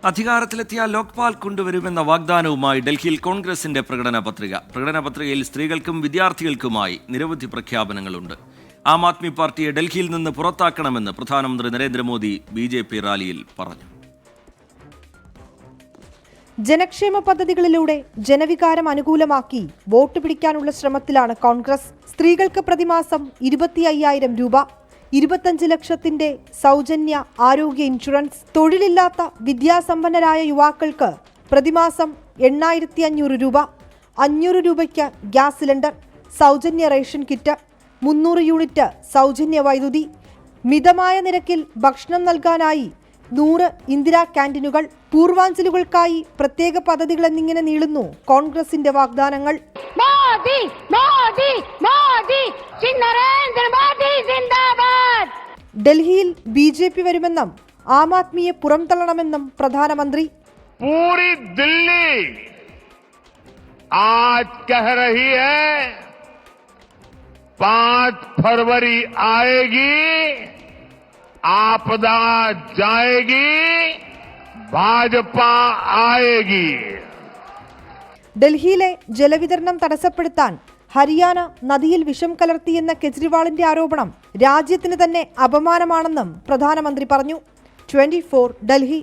അധികാരത്തിലെത്തിയ ലോക്പാൽ കൊണ്ടുവരുമെന്ന വാഗ്ദാനവുമായി ഡൽഹിയിൽ കോൺഗ്രസിന്റെ പ്രകടന പത്രികയിൽ സ്ത്രീകൾക്കും വിദ്യാർത്ഥികൾക്കുമായി നിരവധി പ്രഖ്യാപനങ്ങളുണ്ട്. ആം ആദ്മി പാർട്ടിയെ ഡൽഹിയിൽ നിന്ന് പുറത്താക്കണമെന്ന് പ്രധാനമന്ത്രി നരേന്ദ്രമോദി BJP റാലിയിൽ പറഞ്ഞു. ജനക്ഷേമ പദ്ധതികളിലൂടെ ജനവികാരം അനുകൂലമാക്കി വോട്ട് പിടിക്കാനുള്ള ശ്രമത്തിലാണ് കോൺഗ്രസ്. സ്ത്രീകൾക്ക് പ്രതിമാസം 25,000 രൂപ, 25 ലക്ഷത്തിന്റെ സൗജന്യ ആരോഗ്യ ഇൻഷുറൻസ്, തൊഴിലില്ലാത്ത വിദ്യാസമ്പന്നരായ യുവാക്കൾക്ക് പ്രതിമാസം 8,500 രൂപ, 500 രൂപയ്ക്ക് ഗ്യാസ് സിലിണ്ടർ, സൗജന്യ റേഷൻ കിറ്റ്, 300 യൂണിറ്റ് സൗജന്യ വൈദ്യുതി, മിതമായ നിരക്കിൽ ഭക്ഷണം നൽകാനായി 100 ഇന്ദിരാ ക്യാൻറ്റീനുകൾ, പൂർവാഞ്ചലുകൾക്കായി പ്രത്യേക പദ്ധതികൾ എന്നിങ്ങനെ നീളുന്നു കോൺഗ്രസിന്റെ വാഗ്ദാനങ്ങൾ. ഡൽഹിയിൽ BJP വരുമെന്നും ആം ആദ്മിയെ പുറംതള്ളണമെന്നും പ്രധാനമന്ത്രി. पूरी दिल्ली आज कह रही है 5 फरवरी आएगी, आपदा जाएगी, भाजपा आएगी. ഡൽഹിയിലെ ജലവിതരണം തടസ്സപ്പെടുത്താൻ ഹരിയാന നദിയിൽ വിഷം കലർത്തിയെന്ന കെജ്രിവാളിന്റെ ആരോപണം രാജ്യത്തിന് തന്നെ അപമാനമാണെന്നും പ്രധാനമന്ത്രി പറഞ്ഞു. 24 ഡൽഹി.